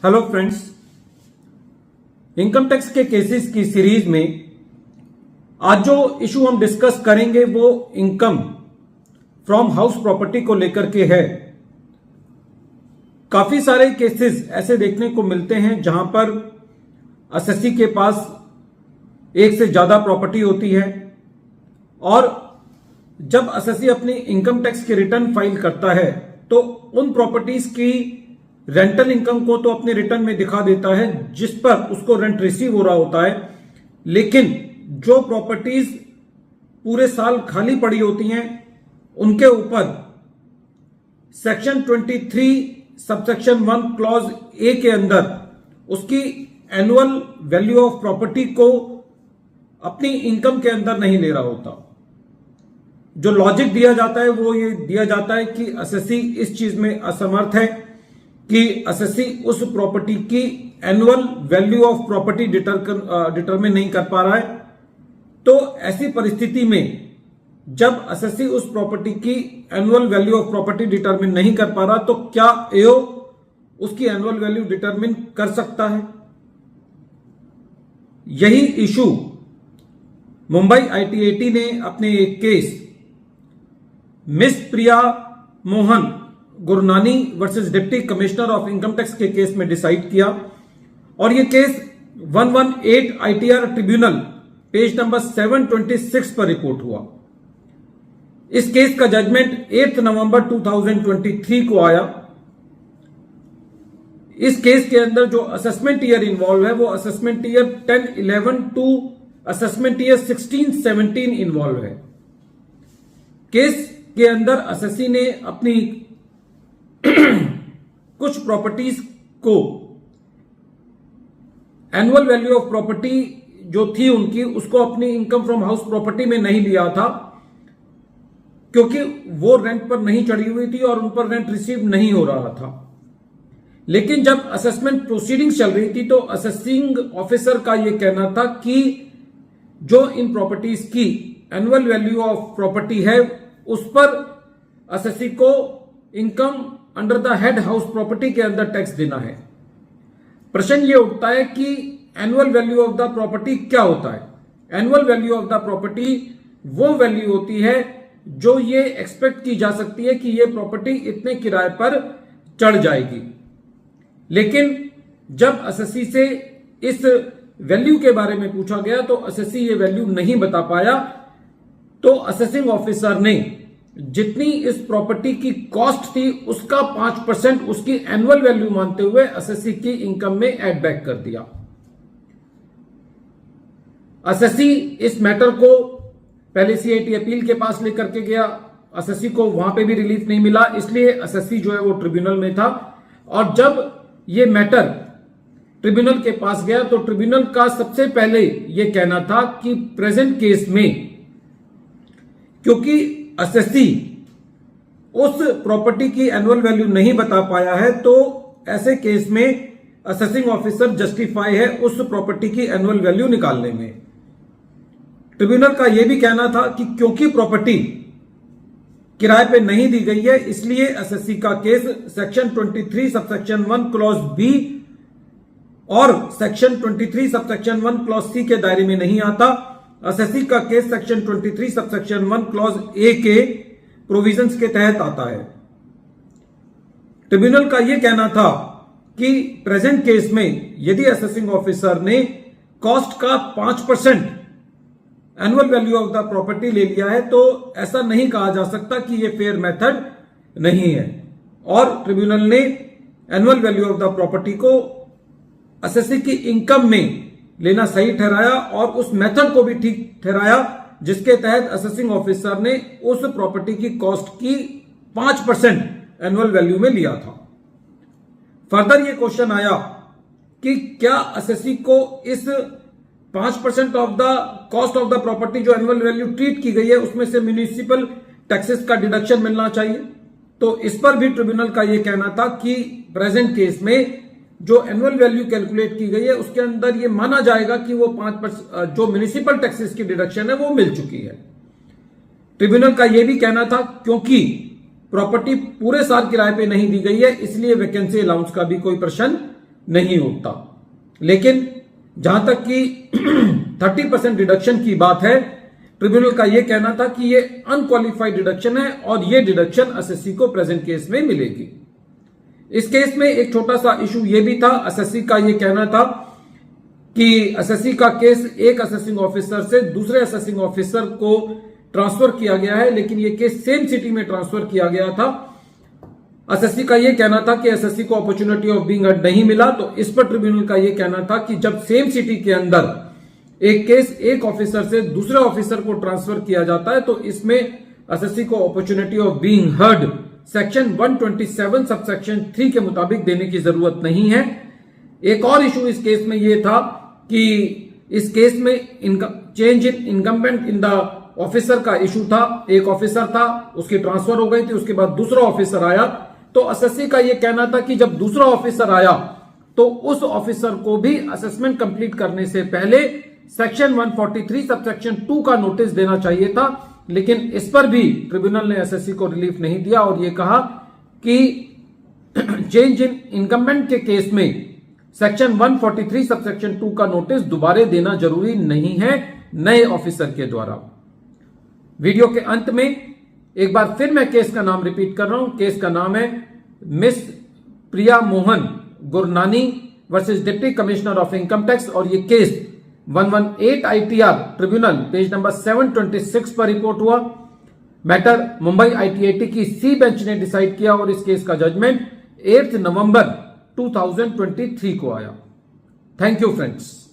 Hello friends, income tax के cases की series में आज जो इशू हम डिस्कस करेंगे वो इनकम फ्रॉम हाउस प्रॉपर्टी को लेकर के है। काफी सारे केसेस ऐसे देखने को मिलते हैं जहां पर असेसी के पास एक से ज्यादा प्रॉपर्टी होती है और जब असेसी अपनी इनकम टैक्स की रिटर्न फाइल करता है तो उन प्रॉपर्टीज की रेंटल इनकम को तो अपने रिटर्न में दिखा देता है जिस पर उसको रेंट रिसीव हो रहा होता है, लेकिन जो प्रॉपर्टीज पूरे साल खाली पड़ी होती हैं उनके ऊपर सेक्शन 23 सबसेक्शन 1 क्लॉज ए के अंदर उसकी एनुअल वैल्यू ऑफ प्रॉपर्टी को अपनी इनकम के अंदर नहीं ले रहा होता। जो लॉजिक दिया जाता है वो ये दिया जाता है कि असेसी इस चीज में असमर्थ है कि असेसी उस प्रॉपर्टी की annual value of property determine नहीं कर पा रहा है। तो ऐसी परिस्थिति में जब असेसी उस प्रॉपर्टी की annual value of property determine नहीं कर पा रहा तो क्या एओ उसकी एनुअल वैल्यू डिटरमिन कर सकता है? यही इशू मुंबई ITAT ने अपने एक case miss Priya Mohan Gurnani versus deputy commissioner of income tax के केस में डिसाइड किया और यह case 118 ITR tribunal page number 726 पर रिपोर्ट हुआ। इस केस का जजमेंट 8 नवंबर 2023 को आया। इस केस के अंदर जो असेसमेंट ईयर इन्वॉल्व है वो assessment year 10-11 to assessment year 16-17 involve है। केस के अंदर असेसी ने अपनी कुछ प्रॉपर्टीज को एनुअल वैल्यू ऑफ प्रॉपर्टी जो थी उनकी उसको अपनी इनकम फ्रॉम हाउस प्रॉपर्टी में नहीं लिया था क्योंकि वो रेंट पर नहीं चढ़ी हुई थी और उन पर रेंट रिसीव नहीं हो रहा था। लेकिन जब असेसमेंट प्रोसीडिंग्स चल रही थी तो असेसिंग ऑफिसर का यह कहना था कि जो इन प्रॉपर्टीज की एनुअल वैल्यू ऑफ प्रॉपर्टी है उस पर असेसी को income under the head house property के अंदर टैक्स देना है। प्रश्न ये उठता है कि annual value of the property क्या होता है? Annual value of the property वो वैल्यू होती है जो ये एक्सपेक्ट की जा सकती है कि ये प्रॉपर्टी इतने किराए पर चढ़ जाएगी। लेकिन जब असेसी से इस वैल्यू के बारे में पूछा गया तो असेसी ये वैल्यू नहीं बता पाया। तो असेसिंग ऑफिसर ने जितनी इस प्रॉपर्टी की कॉस्ट थी उसका 5% उसकी एनुअल वैल्यू मानते हुए असेसी की इनकम में ऐड बैक कर दिया। असेसी इस मैटर को पहले CIT अपील के पास लेकर के गया। असेसी को वहां पे भी रिलीफ नहीं मिला, इसलिए असेसी जो है वो ट्रिब्यूनल में था। और जब ये मैटर ट्रिब्यूनल के पास गया तो ट्रिब्यूनल का सबसे पहले यह कहना था कि प्रेजेंट केस में क्योंकि असेसी उस प्रॉपर्टी की एनुअल वैल्यू नहीं बता पाया है तो ऐसे केस में असेसिंग ऑफिसर जस्टिफाई है उस प्रॉपर्टी की एनुअल वैल्यू निकालने में। ट्रिब्यूनल का यह भी कहना था कि क्योंकि प्रॉपर्टी किराए पे नहीं दी गई है इसलिए असेसी का case section 23 subsection 1 clause B और सेक्शन 23 सबसेक्शन 1 क्लॉज सी के दायरे में नहीं आता। असेसी का case section 23 subsection 1 clause A के प्रोविजंस के तहत आता है। ट्रिब्यूनल का यह कहना था कि प्रेजेंट केस में यदि असेसिंग ऑफिसर ने कॉस्ट का 5% annual value of the property ले लिया है तो ऐसा नहीं कहा जा सकता कि यह फेयर मेथड नहीं है। और ट्रिब्यूनल ने annual value of the property को असेसी की इनकम में लेना सही ठहराया और उस मेथड को भी ठीक ठहराया जिसके तहत असेसिंग ऑफिसर ने उस प्रॉपर्टी की कॉस्ट की 5% एनुअल वैल्यू में लिया था। फर्दर ये क्वेश्चन आया कि क्या असेसी को इस 5% of the cost of the property जो एनुअल वैल्यू ट्रीट की गई है उसमें से म्युनिसिपल टैक्सेस का डिडक्शन मिलना चाहिए। तो इस पर भी ट्रिब्यूनल का यह कहना था कि प्रेजेंट केस में जो एनुअल वैल्यू कैलकुलेट की गई है उसके अंदर ये माना जाएगा कि वो 5% जो म्युनिसिपल टैक्सेस की डिडक्शन है वो मिल चुकी है। ट्रिब्यूनल का यह भी कहना था क्योंकि प्रॉपर्टी पूरे साल किराए पे नहीं दी गई है, इसलिए वैकेंसी अलाउंस का भी कोई प्रश्न नहीं होता। लेकिन जहां तक कि 30% डिडक्शन की बात है, ट्रिब्यूनल का यह कहना था कि यह अनक्वालिफाइड डिडक्शन है और यह डिडक्शन एसएससी को प्रेजेंट केस में मिलेगी। इस केस में एक छोटा सा इशू यह भी था, एसएससी का यह कहना था कि एसएससी का केस एक असेसिंग ऑफिसर से दूसरे असेसिंग ऑफिसर को ट्रांसफर किया गया है, लेकिन यह केस सेम सिटी में ट्रांसफर किया गया था। एसएससी का यह कहना था कि एसएससी को अपॉर्चुनिटी ऑफ बीइंग हर्ड नहीं मिला, तो इस पर ट्रिब्यूनल का यह कहना था कि जब सेम सिटी के अंदर एक केस एक ऑफिसर से दूसरे ऑफिसर को ट्रांसफर किया जाता है तो इसमें एसएससी को opportunity of being heard section 127 subsection 3 के मुताबिक देने की जरूरत नहीं है। एक और इशू इस केस में यह था कि इस केस में change in incumbent in the officer का इशू था। एक ऑफिसर था, उसकी ट्रांसफर हो गई थी, उसके बाद दूसरा ऑफिसर आया, तो एसएससी का यह कहना था कि जब दूसरा ऑफिसर आया तो उस ऑफिसर को भी असेसमेंट कंप्लीट करने से पहले सेक्शन 143 सबसेक्शन 2 का नोटिस देना चाहिए था। लेकिन इस पर भी ट्रिब्यूनल ने एसएससी को रिलीफ नहीं दिया और यह कहा कि चेंज इन इनकम्बेंट के केस में सेक्शन 143 सबसेक्शन 2 का नोटिस दोबारा देना जरूरी नहीं है नए ऑफिसर के द्वारा। वीडियो के अंत में एक बार फिर मैं केस का नाम रिपीट कर रहा हूं। केस का नाम है miss Priya Mohan Gurnani versus deputy commissioner of income tax और ये case 118 ITR tribunal page number 726 पर रिपोर्ट हुआ। मैटर मुंबई ITAT की सी बेंच ने डिसाइड किया और इस केस का जजमेंट 8 नवंबर 2023 को आया। Thank you friends.